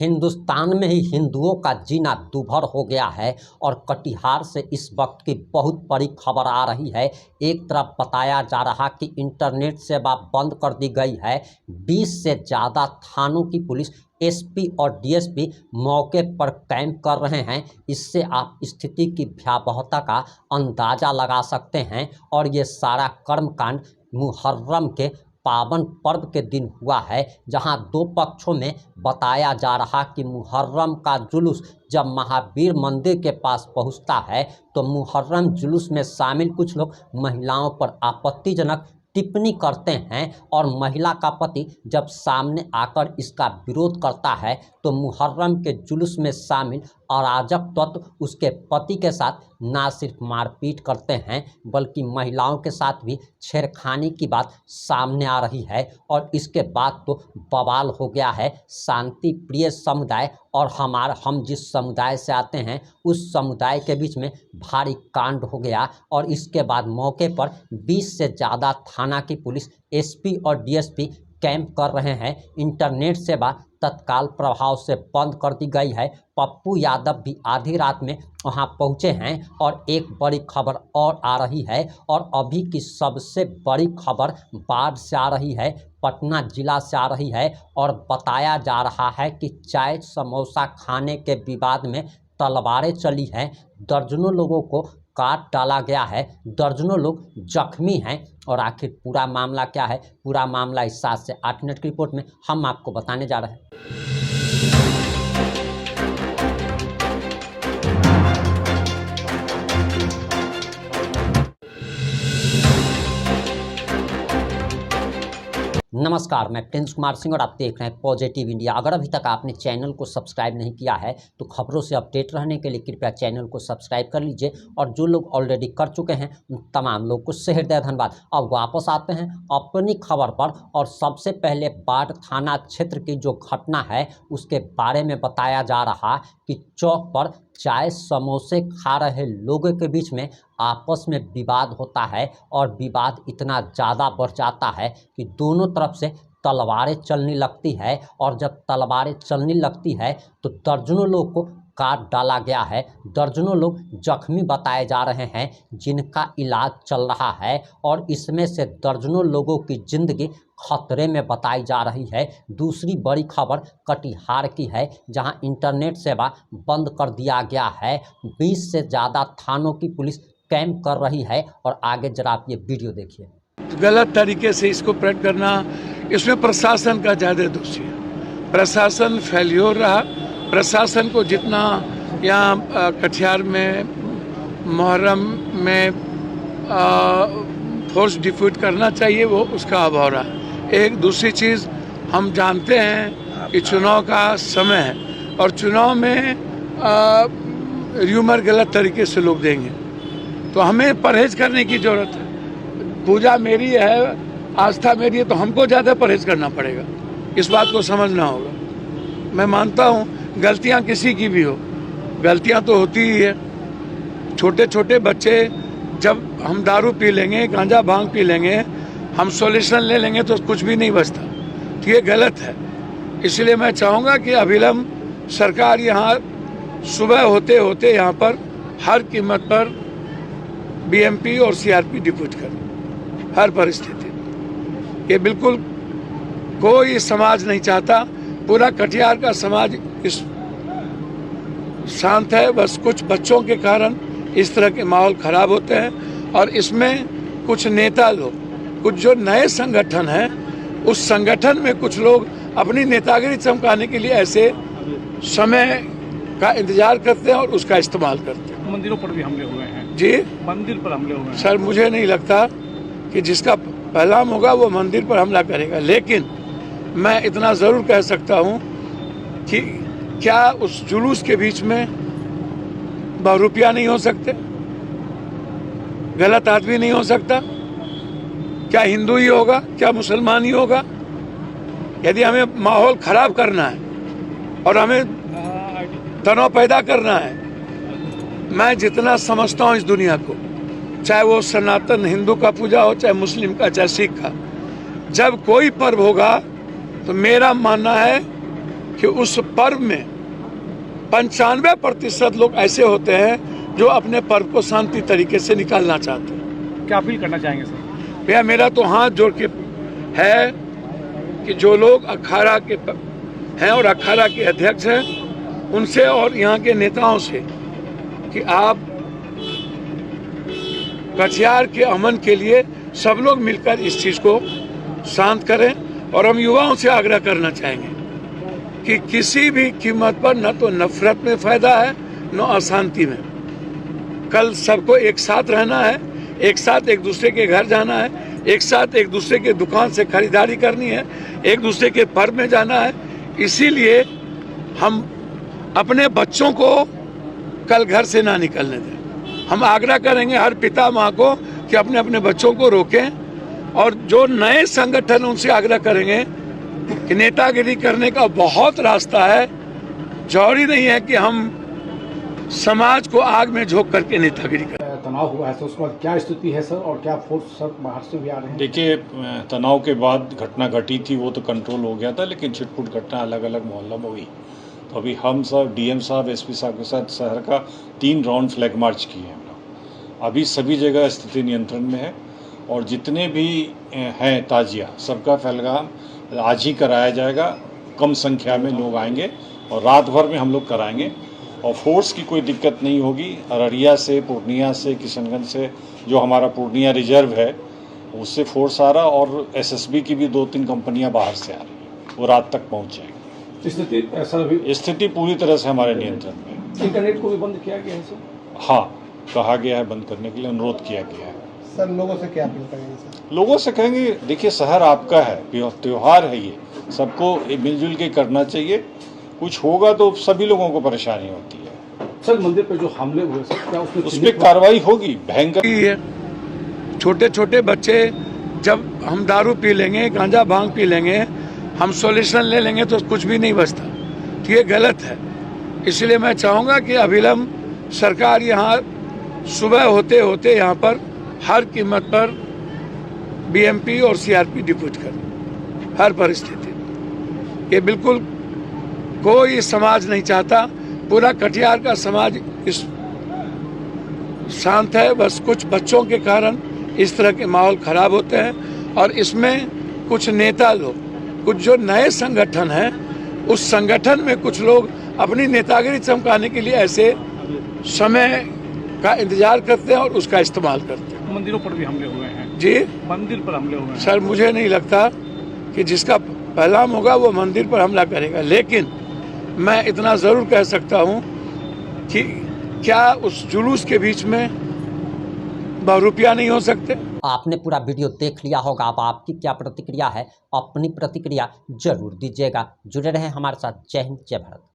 हिंदुस्तान में ही हिंदुओं का जीना दूभर हो गया है और कटिहार से इस वक्त की बहुत बड़ी खबर आ रही है। एक तरफ बताया जा रहा कि इंटरनेट सेवा बंद कर दी गई है। 20 से ज़्यादा थानों की पुलिस, एसपी और डीएसपी मौके पर कैंप कर रहे हैं। इससे आप स्थिति की भयावहता का अंदाज़ा लगा सकते हैं। और ये सारा कर्मकांड मुहर्रम के पावन पर्व के दिन हुआ है, जहां दो पक्षों में बताया जा रहा कि मुहर्रम का जुलूस जब महावीर मंदिर के पास पहुंचता है तो मुहर्रम जुलूस में शामिल कुछ लोग महिलाओं पर आपत्तिजनक टिप्पणी करते हैं और महिला का पति जब सामने आकर इसका विरोध करता है तो मुहर्रम के जुलूस में शामिल अराजक तत्व उसके पति के साथ ना सिर्फ मारपीट करते हैं बल्कि महिलाओं के साथ भी छेड़खानी की बात सामने आ रही है। और इसके बाद तो बवाल हो गया है। शांति प्रिय समुदाय और हम जिस समुदाय से आते हैं उस समुदाय के बीच में भारी कांड हो गया। और इसके बाद मौके पर 20 से ज़्यादा थाना की पुलिस, एसपी और डीएसपी कैंप कर रहे हैं। इंटरनेट सेवा तत्काल प्रभाव से बंद कर दी गई है। पप्पू यादव भी आधी रात में वहां पहुंचे हैं। और एक बड़ी खबर और आ रही है, और अभी की सबसे बड़ी खबर बाढ़ से आ रही है, पटना जिला से आ रही है। और बताया जा रहा है कि चाय समोसा खाने के विवाद में तलवारें चली हैं। दर्जनों लोगों को काट डाला गया है, दर्जनों लोग जख्मी हैं। और आखिर पूरा मामला क्या है, पूरा मामला इस 7 से 8 मिनट की रिपोर्ट में हम आपको बताने जा रहे हैं। नमस्कार, मैं प्रिंस कुमार सिंह और आप देख रहे हैं पॉजिटिव इंडिया। अगर अभी तक आपने चैनल को सब्सक्राइब नहीं किया है तो खबरों से अपडेट रहने के लिए कृपया चैनल को सब्सक्राइब कर लीजिए। और जो लोग ऑलरेडी कर चुके हैं उन तमाम लोग को हृदय धन्यवाद। अब वापस आते हैं अपनी खबर पर। और सबसे पहले बाढ़ थाना क्षेत्र की जो घटना है उसके बारे में बताया जा रहा कि चौक पर चाय समोसे खा रहे लोगों के बीच में आपस में विवाद होता है। और विवाद इतना ज़्यादा बढ़ जाता है कि दोनों तरफ से तलवारें चलने लगती है। और जब तलवारें चलने लगती है तो दर्जनों लोग को काट डाला गया है, दर्जनों लोग जख्मी बताए जा रहे हैं जिनका इलाज चल रहा है। और इसमें से दर्जनों लोगों की जिंदगी खतरे में बताई जा रही है। दूसरी बड़ी खबर कटिहार की है, जहां इंटरनेट सेवा बंद कर दिया गया है। 20 से ज़्यादा थानों की पुलिस कैंप कर रही है। और आगे जरा आप ये वीडियो देखिए। गलत तरीके से इसको प्रेड करना, इसमें प्रशासन का ज़्यादा दोषी है। प्रशासन फेल्योर रहा। प्रशासन को जितना यहाँ कटिहार में मुहर्रम में फोर्स डिफ्यूट करना चाहिए वो उसका अभाव रहा। एक दूसरी चीज़, हम जानते हैं कि चुनाव का समय है और चुनाव में र्यूमर गलत तरीके से लोग देंगे, तो हमें परहेज करने की ज़रूरत है। पूजा मेरी है, आस्था मेरी है, तो हमको ज़्यादा परहेज करना पड़ेगा। इस बात को समझना होगा। मैं मानता हूँ गलतियाँ किसी की भी हो, गलतियाँ तो होती ही है। छोटे छोटे बच्चे, जब हम दारू पी लेंगे, गांजा भांग पी लेंगे, हम सॉल्यूशन ले लेंगे तो कुछ भी नहीं बचता। तो ये गलत है। इसलिए मैं चाहूँगा कि अविलंब सरकार यहाँ सुबह होते होते यहाँ पर हर कीमत पर बीएमपी और सीआरपी डिप्यूट करे, हर परिस्थिति में। ये बिल्कुल कोई समाज नहीं चाहता। पूरा कटिहार का समाज इस शांत है। बस कुछ बच्चों के कारण इस तरह के माहौल खराब होते हैं। और इसमें कुछ नेता लोग, कुछ जो नए संगठन हैं, उस संगठन में कुछ लोग अपनी नेतागिरी चमकाने के लिए ऐसे समय का इंतजार करते हैं और उसका इस्तेमाल करते हैं। मंदिरों पर भी हमले हुए हैं जी, मंदिर पर हमले हुए हैं। सर, मुझे नहीं लगता कि जिसका पैगाम होगा वो मंदिर पर हमला करेगा। लेकिन मैं इतना ज़रूर कह सकता हूँ कि क्या उस जुलूस के बीच में बहुरूपिया नहीं हो सकते, गलत आदमी नहीं हो सकता? क्या हिंदू ही होगा, क्या मुसलमान ही होगा? यदि हमें माहौल खराब करना है और हमें तनाव पैदा करना है, मैं जितना समझता हूँ इस दुनिया को, चाहे वो सनातन हिंदू का पूजा हो, चाहे मुस्लिम का, चाहे सिख का, जब कोई पर्व होगा तो मेरा मानना है कि उस पर्व में 95% लोग ऐसे होते हैं जो अपने पर्व को शांति तरीके से निकालना चाहते हैं। क्या अपील करना चाहेंगे सर? भैया मेरा तो हाथ जोड़ के है कि जो लोग अखाड़ा के हैं और अखाड़ा के अध्यक्ष हैं उनसे और यहाँ के नेताओं से कि आप कटिहार के अमन के लिए सब लोग मिलकर इस चीज़ को शांत करें। और हम युवाओं से आग्रह करना चाहेंगे कि किसी भी कीमत पर न तो नफरत में फायदा है न अशांति में। कल सबको एक साथ रहना है, एक साथ एक दूसरे के घर जाना है, एक साथ एक दूसरे के दुकान से खरीदारी करनी है, एक दूसरे के पर्व में जाना है। इसीलिए हम अपने बच्चों को कल घर से ना निकलने दें। हम आग्रह करेंगे हर पिता माँ को कि अपने अपने बच्चों को रोकें, और जो नए संगठन उनसे आग्रह करेंगे कि नेतागिरी करने का बहुत रास्ता है। जरूरी नहीं है कि हम समाज को आग में झोंक करके नेतागिरी करें। तनाव हुआ है, तो उसके बाद क्या स्थिति है सर, और क्या फोर्स सर बाहर से भी आ रहे हैं? देखिए, तनाव के बाद घटना घटी थी वो तो कंट्रोल हो गया था, लेकिन छिटपुट घटना अलग अलग मोहल्लों में हुई। तो अभी हम सब डीएम साहब एसपी साहब के साथ शहर का 3 राउंड फ्लैग मार्च किए हैं हम लोग। अभी सभी जगह स्थिति नियंत्रण में है, और जितने भी हैं ताजिया सबका फैलगाम आज ही कराया जाएगा। कम संख्या में लोग आएंगे और रात भर में हम लोग कराएंगे, और फोर्स की कोई दिक्कत नहीं होगी। अररिया से, पूर्णिया से, किशनगंज से, जो हमारा पूर्णिया रिजर्व है उससे फोर्स आ रहा, और एसएसबी की भी 2-3 कंपनियां बाहर से आ रही हैं, वो रात तक पहुंच जाएंगी। स्थिति पूरी तरह से हमारे नियंत्रण में है। इंटरनेट को भी बंद किया गया है सर? हाँ, कहा गया है बंद करने के लिए, अनुरोध किया गया है। सर लोगों से क्या अपील करेंगे सर? लोगों से कहेंगे देखिए शहर आपका है, त्योहार है, ये सबको मिलजुल के करना चाहिए। कुछ होगा तो सभी लोगों को परेशानी होती है। सर मंदिर पर जो हमले हुए सर, क्या उस पर कार्रवाई होगी भयंकर। छोटे छोटे बच्चे जब हम दारू पी लेंगे, गांजा भांग पी लेंगे, हम सॉल्यूशन ले लेंगे तो कुछ भी नहीं बचता। तो ये गलत है। इसलिए मैं चाहूँगा कि अविलंब सरकार यहाँ सुबह होते होते यहाँ पर हर कीमत पर बीएमपी और सीआरपी डिप्यूट करे हर परिस्थिति में। ये बिल्कुल कोई समाज नहीं चाहता। पूरा कटिहार का समाज इस शांत है। बस कुछ बच्चों के कारण इस तरह के माहौल खराब होते हैं, और इसमें कुछ नेता लोग, कुछ जो नए संगठन हैं, उस संगठन में कुछ लोग अपनी नेतागिरी चमकाने के लिए ऐसे समय का इंतजार करते हैं और उसका इस्तेमाल करते हैं। मंदिरों पर भी हमले हुए हैं जी, मंदिर पर हमले हुए हैं सर मुझे नहीं लगता कि जिसका पैगाम होगा वो मंदिर पर हमला करेगा, लेकिन मैं इतना ज़रूर कह सकता हूँ कि क्या उस जुलूस के बीच में बहुरूपिया नहीं हो सकते। आपने पूरा वीडियो देख लिया होगा। अब आपकी क्या प्रतिक्रिया है, अपनी प्रतिक्रिया जरूर दीजिएगा। जुड़े रहें हमारे साथ। जय हिंद, जय भारत।